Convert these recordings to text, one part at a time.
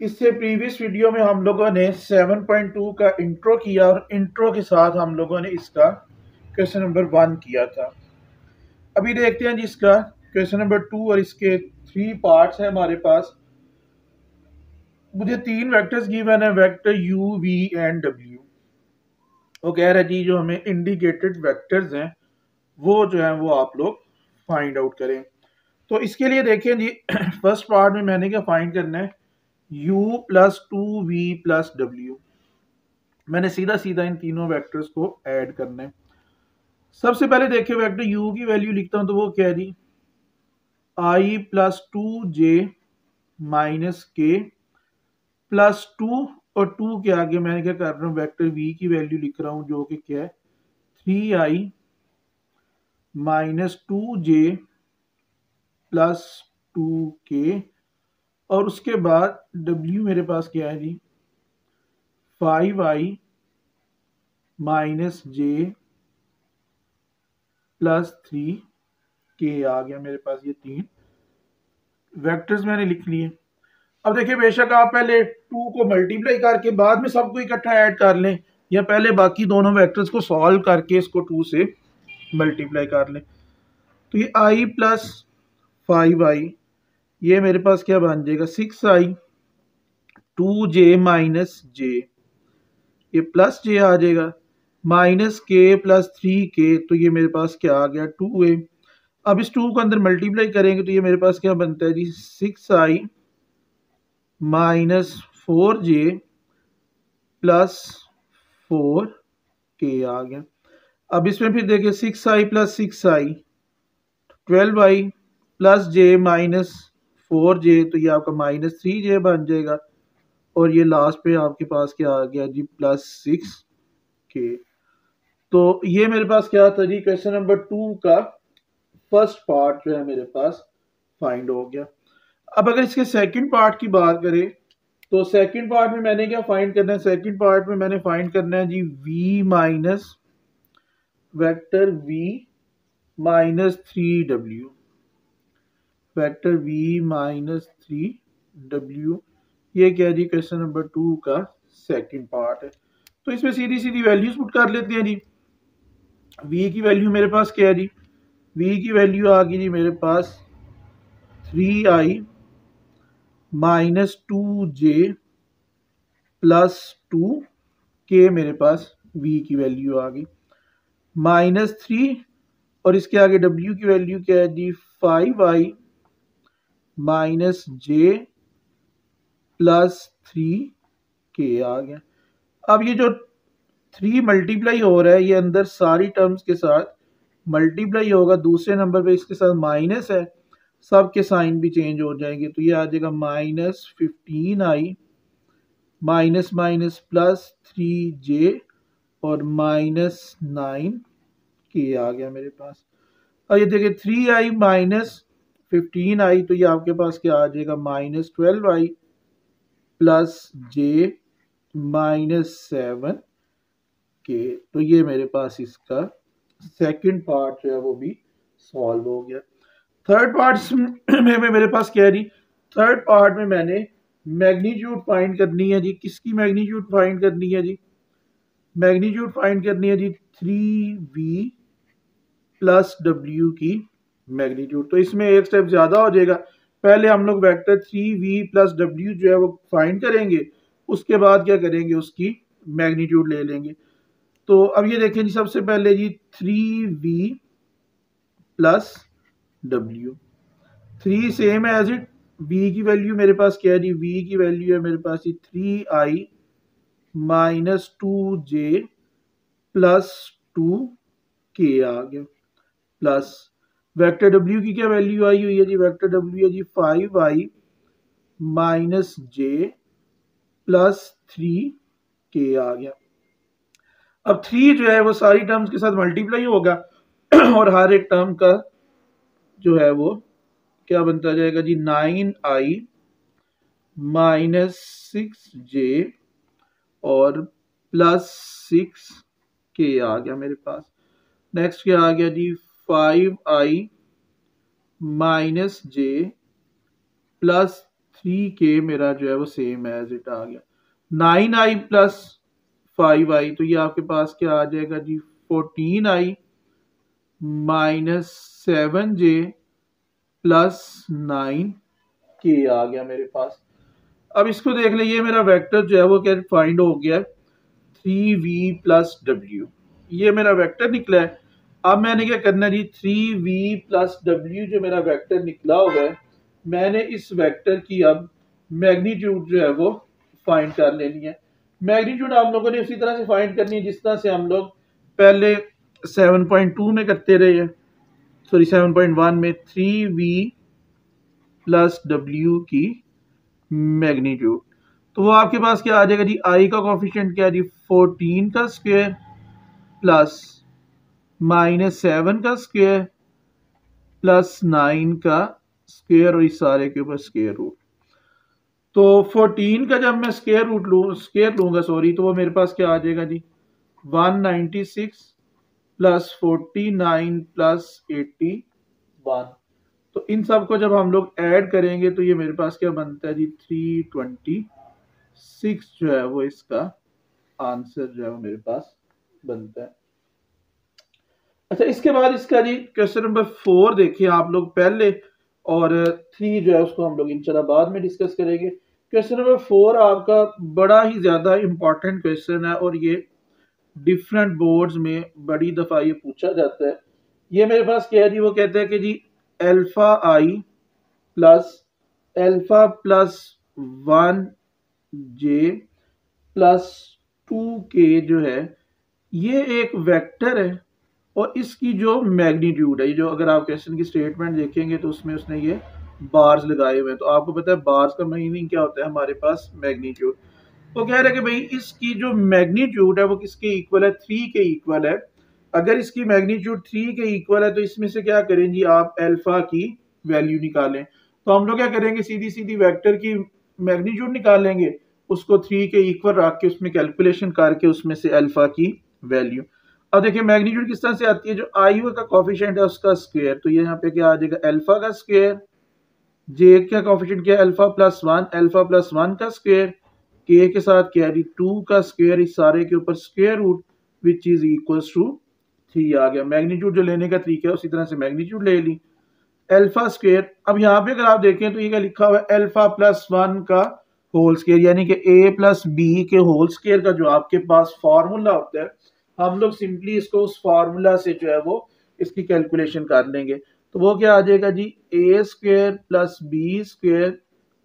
इससे previous video में हम लोगों ने 7.2 का इंट्रो किया और इंट्रो के साथ हम लोगों ने इसका क्वेश्चन नंबर 1 किया था। अभी देखते हैं जिसका क्वेश्चन नंबर 2 और इसके 3 पार्ट्स हैं हमारे पास। मुझे 3 वेक्टर्स गिवन है, vector u, v and w। वो कह रहा है जी जो हमें इंडिकेटेड वेक्टर्स हैं वो जो है वो आप लोग फाइंड आउट करें। तो इसके लिए देखें जी फर्स्ट पार्ट में मैंने क्या फाइंड करना है, u plus 2v plus w। मैंने सीधा सीधा इन तीनों वेक्टर्स को ऐड करना है। सबसे पहले देखिए वेक्टर u की वैल्यू लिखता हूं तो वो क्या है जी, i प्लस 2j माइनस के प्लस 2 और 2 के आगे मैंने क्या कर रहा हूँ वेक्टर v की वैल्यू लिख रहा हूँ जो कि क्या है 3i minus 2j plus 2k। और उसके बाद w मेरे पास क्या है जी 5i minus j plus 3k आ गया मेरे पास। ये 3 वेक्टर्स मैंने लिख लिए। अब देखिए बेशक आप पहले 2 को मल्टीप्लाई करके बाद में सबको इकट्ठा ऐड कर लें या पहले बाकी दोनों वेक्टर्स को सॉल्व करके इसको 2 से मल्टीप्लाई कर लें। तो ये i प्लस 5i ये मेरे पास क्या बन जाएगा 6i 2j माइनस j, ये प्लस j आ जाएगा माइनस k प्लस 3k। तो ये मेरे पास क्या आ गया 2a। अब इस 2 को अंदर मल्टीप्लाई करेंगे तो ये मेरे पास क्या बनता है जी 6i minus 4j plus 4k आ गया। अब इसमें फिर देखिए 6i plus 6i 12i plus j minus 4j, तो ये आपका माइनस 3j बन जाएगा। और ये लास्ट पे आपके पास क्या आ गया जी प्लस 6k। तो ये मेरे पास क्या था जी क्वेश्चन नंबर 2 का फर्स्ट पार्ट जो है मेरे पास फाइंड हो गया। अब अगर इसके सेकंड पार्ट की बात करें तो सेकंड पार्ट में मैंने क्या फाइंड करना है, सेकंड पार्ट में मैंने फाइंड करना है जी v minus vector v minus 3w, vector v minus 3w। ये क्या है जी क्वेश्चन नंबर 2 का सेकंड पार्ट है। तो इसमें सीधी सीधी वैल्यूज पुट कर लेते हैं जी। v की वैल्यू मेरे पास क्या है जी, v की वैल्यू आ गई जी मेरे पास 3i minus 2j plus 2k मेरे पास v की वैल्यू आ गई माइनस 3 और इसके आगे w की वैल्यू क्या है जी 5i minus j plus 3k आ गया। अब ये जो 3 मल्टीप्लाई हो रहा है ये अंदर सारी टर्म्स के साथ मल्टीप्लाई होगा, दूसरे नंबर पे इसके साथ माइनस है, सब के साइन भी चेंज हो जाएंगे। तो ये आ जाएगा minus 15i minus minus plus 3j और माइनस 9k आ गया मेरे पास। अब ये देखिए 3i माइनस 15i तो ये आपके पास क्या आ जाएगा minus 12i plus j minus 7k। तो ये मेरे पास इसका सेकंड पार्ट जो है वो भी सॉल्व हो गया। थर्ड पार्ट में मेरे पास क्या है जी, थर्ड पार्ट में मैंने मैग्नीट्यूड फाइंड करनी है जी। किसकी मैग्नीट्यूड फाइंड करनी है जी, मैग्नीट्यूड फाइंड करनी है जी 3v प्लस w की मैग्नीट्यूड। तो इसमें एक स्टेप ज़्यादा हो जाएगा, पहले हम लोग वेक्टर 3v प्लस w जो है वो फाइंड करेंगे, उसके बाद क्या करेंगे उसकी मैग्नीट्यूड ले लेंगे। तो अब ये देखें जी सबसे पहले जी 3v plus w, 3 same as it, v की वैल्यू मेरे पास क्या है जी, v की वैल्यू है मेरे पास जी 3i minus 2j plus 2k आ गया प्लस वेक्टर w की क्या वैल्यू आई हुई है जी, वेक्टर w है जी 5i minus j plus 3k आ गया। अब 3 जो है वो सारी टर्म्स के साथ मल्टीप्लाई होगा और हर एक टर्म का जो है वो क्या बनता जाएगा जी 9i माइनस 6j और प्लस 6k आ गया मेरे पास। नेक्स्ट क्या आ गया जी 5i minus j plus 3k मेरा जो है वो सेम एज इट आ गया। 9i प्लस 5i, तो ये आपके पास क्या आ जाएगा जी, 14i minus 7j plus 9k आ गया मेरे पास। अब इसको देख ले, ये मेरा वेक्टर जो है वो क्या फाइंड हो गया है, 3v प्लस w, ये मेरा वेक्टर निकला है। अब मैंने क्या करना है जी, 3v प्लस w जो मेरा वेक्टर निकला हुआ है, मैंने इस वेक्टर की अब मैग्नीट्यूड जो है वो फाइंड कर लेनी है। मैग्नीट्यूड आप लोगों ने उसी तरह से फाइंड करनी है जिस तरह से हम लोग पहले 7.2 में करते रहे हैं, सॉरी 7.1 में, 3v प्लस w की मैग्नीट्यूड। तो वो आपके पास क्या आ जाएगा जी, आई का कोफिशिएंट क्या है जी, 14 का स्क्वायर प्लस माइनस 7 का स्क्वायर प्लस 9 का स्क्वायर और इस सारे के ऊपर स्क्वायर रूट। तो 14 का जब मैं स्क्वायर लूंगा सॉरी, तो वो मेरे पास क्या आ जाएगा जी, 196 प्लस 49 प्लस 81। तो इन सब को जब हम लोग ऐड करेंगे तो ये मेरे पास क्या बनता है जी, 326 जो है वो इसका आंसर जो है वो मेरे पास बनता है। अच्छा, इसके बाद इसका जी क्वेश्चन नंबर 4 देखिए आप लोग पहले, और 3 जो है उसको हम लोग इंशाल्लाह बाद में डिस्कस करेंगे। क्वेश्चन नंबर 4 आपका बड़ा ही ज़्यादा इंपॉर्टेंट क्वेश्चन है और ये डिफरेंट बोर्ड्स में बड़ी दफ़ा ये पूछा जाता है। ये मेरे पास क्या है जी, वो कहते हैं कि जी अल्फा आई प्लस 1j प्लस 2k जो है ये एक वेक्टर है, और इसकी जो मैग्नीट्यूड है, जो अगर आप क्वेश्चन की स्टेटमेंट देखेंगे तो उसमें उसने ये बार्स लगाए हुए हैं। तो आपको पता है बार्स का मीनिंग क्या होता है हमारे पास, मैग्नीट्यूड। तो कह रहे हैं कि भाई इसकी जो मैग्नीट्यूड है वो किसके इक्वल है, 3 के इक्वल है। अगर इसकी मैग्नीट्यूड 3 के इक्वल है तो इसमें से क्या करें जी, आप अल्फा की वैल्यू निकालें। तो हम लोग क्या करेंगे, सीधी सीधी वेक्टर की मैग्नीट्यूड निकालेंगे, उसको 3 के इक्वल रख के उसमें कैलकुलेशन करके उसमें से अल्फा की वैल्यू। अब देखिए मैग्नीट्यूड किस तरह से आती है, जो आई का कोफिशिएंट है उसका स्क्वायर, तो ये यहाँ पे क्या आ जाएगा, अल्फा का स्क्वायर, जे का कोफिशिएंट क्या है, अल्फा प्लस 1 का स्क्वायर, के के साथ क्या है 2 का स्क्वायर, इस सारे के ऊपर square root which is equals to 3 आ गया। मैग्नीट्यूड जो लेने का तरीका है उसी तरह से मैग्नीट्यूड ले ली, अल्फा स्क्वायर। अब यहाँ पे अगर आप देखें तो ये क्या लिखा हुआ है, अल्फा प्लस 1 का होल स्क्वायर, यानी कि a प्लस बी के होल स्क्वायर का जो आपके पास फार्मूला होता है, हम लोग सिंपली इसको उस फार्मूला से जो है वो इसकी कैलकुलेशन कर लेंगे। तो वो क्या आ जाएगा जी, a square plus B square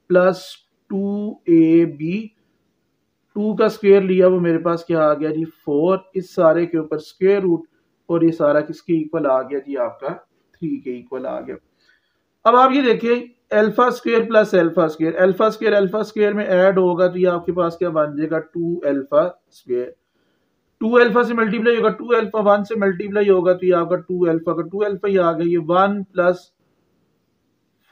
plus 2ab, 2 का स्क्वायर लिया वो मेरे पास क्या आ गया जी 4, इस सारे के ऊपर स्क्वायर रूट, और ये सारा किसके इक्वल आ गया जी, आपका 3 के इक्वल आ गया। अब आप ये देखिए alpha square plus alpha square में ऐड होगा तो ये आपके पास क्या बन जाएगा, 2 अल्फा स्क्वायर। 2 अल्फा से मल्टीप्लाई होगा, 2 अल्फा 1 से मल्टीप्लाई होगा तो ये आपका 2 अल्फा का 2 अल्फा ही आ गया, ये 1 प्लस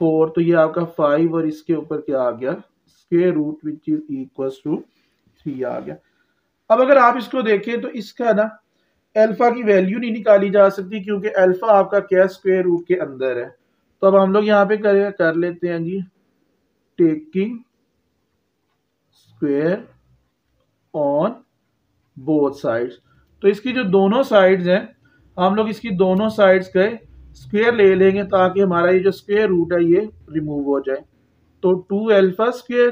4 तो ये आपका 5, और इसके ऊपर क्या आ गया, square root which is equals to 3 आ गया। अब अगर आप इसको देखें तो इसका ना अल्फा की वैल्यू नहीं निकाली जा सकती क्योंकि अल्फा आपका क्या स्क्वायर रूट के अंदर है। तो अब हम लोग यहाँ पे कर लेते हैं जी, taking square on both sides. तो इसकी जो दोनों साइड्स हैं, हम लोग इसकी दोनों साइड्स के स्क्वायर ले लेंगे ताकि हमारा ये जो स्क्वायर रूट है ये रिमूव हो जाए। तो 2 alpha square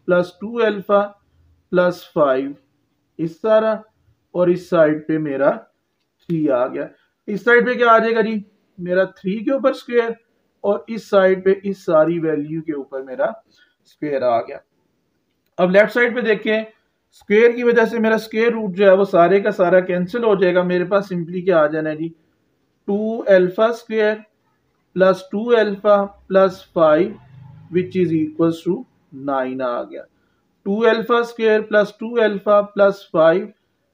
plus 2 alpha plus 5 इस सारा, और इस साइड पे मेरा 3 आ गया। इस साइड पे क्या आ जाएगा जी, मेरा 3 के ऊपर स्क्वायर, और इस साइड पे इस सारी वैल्यू के ऊपर मेरा स्क्वायर आ गया। अब लेफ्ट साइड पे देखें, स्क्वायर की वजह से मेरा स्क्वायर रूट जो है वो सारे का सारा कैंसिल हो जाएगा। मेरे पास सिंपली क्या आ जाना है जी, 2 alpha square plus 2 alpha plus 5 which is equals to 9 आ गया। 2 alpha square plus 2 alpha plus 5,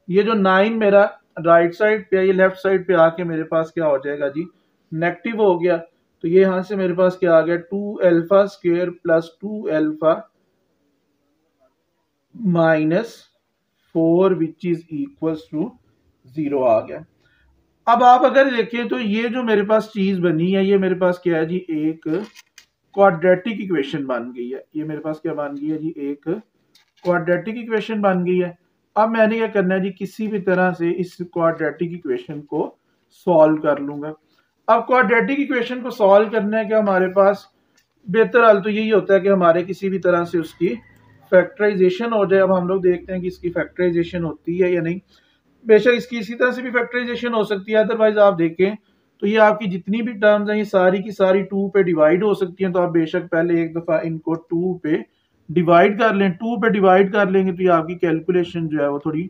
ये जो 9 मेरा राइट साइड पे, ये लेफ्ट साइड पे आके मेरे पास क्या हो जाएगा जी, नेगेटिव हो गया। तो ये यहां से मेरे पास क्या आ गया, 2 alpha square plus 2 alpha minus 4 which is equals to 0 आ गया। अब आप अगर देखें तो ये जो मेरे पास चीज बनी है, ये मेरे पास क्या है जी, एक क्वाड्रेटिक इक्वेशन बन गई है। ये मेरे पास क्या बन गई है जी, एक क्वाड्रेटिक इक्वेशन बन गई है। अब मैंने क्या करना है जी, किसी भी तरह से इस क्वाड्रेटिक इक्वेशन को सॉल्व कर लूंगा। अब क्वाड्रेटिक इक्वेशन को सॉल्व करने का हमारे पास बेहतर हल तो यही होता है कि हमारे किसी भी तरह से उसकी फैक्टराइजेशन हो जाए। अब हम लोग देखते हैं कि इसकी फैक्टराइजेशन होती है या नहीं। बेशक इसकी इसी तरह से भी फैक्टराइजेशन हो सकती है, अदरवाइज आप देखें तो ये आपकी जितनी भी टर्म्स हैं ये सारी की सारी 2 पे डिवाइड हो सकती हैं। तो आप बेशक पहले एक दफ़ा इनको 2 पे डिवाइड कर लें। 2 पे डिवाइड कर लेंगे तो ये आपकी कैलकुलेशन जो है वो थोड़ी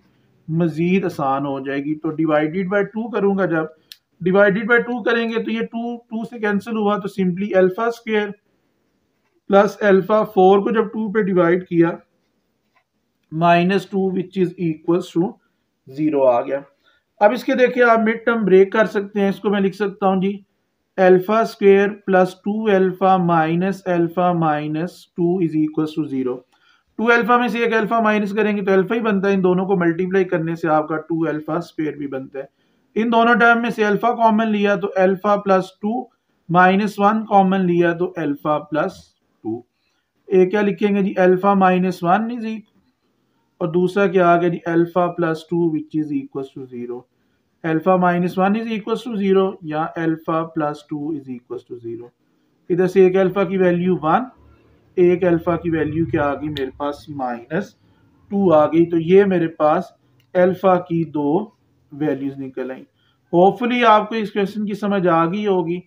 मज़ीद आसान हो जाएगी। तो डिवाइडेड बाय 2 करूँगा, जब डिवाइडेड बाय 2 करेंगे तो ये 2 से कैंसिल हुआ, तो simply alpha square plus alpha 4 को जब 2 पे डिवाइड किया -2 विच इज इक्वल्स टू 0 आ गया। अब इसके देखिए आप मिड टर्म ब्रेक कर सकते हैं। इसको मैं लिख सकता हूं जी alpha square plus 2 alpha minus 2 is equals to 0। 2 alpha में से एक अल्फा माइनस करेंगे तो अल्फा ही बनता है। इन दोनों को मल्टीप्लाई करने से आपका 2 अल्फा स्क्वायर भी बनता है। इन दोनों टर्म में से अल्फा कॉमन लिया तो अल्फा प्लस 2 -1 कॉमन लिया तो अल्फा प्लस 2। एक क्या लिखेंगे जी, अल्फा -1 इज इक्वल, और दूसरा क्या आ गया जी, alpha plus 2 which is equal to 0। Alpha -1 is equal to 0 या alpha plus 2 is equal to 0। इधर से एक अल्फा की वैल्यू 1, एक अल्फा की वैल्यू क्या आ गई मेरे पास -2 आ गई। तो ये मेरे पास अल्फा की 2 वैल्यूज निकल आई। होपफुली आपको इस क्वेश्चन की समझ आ गई होगी।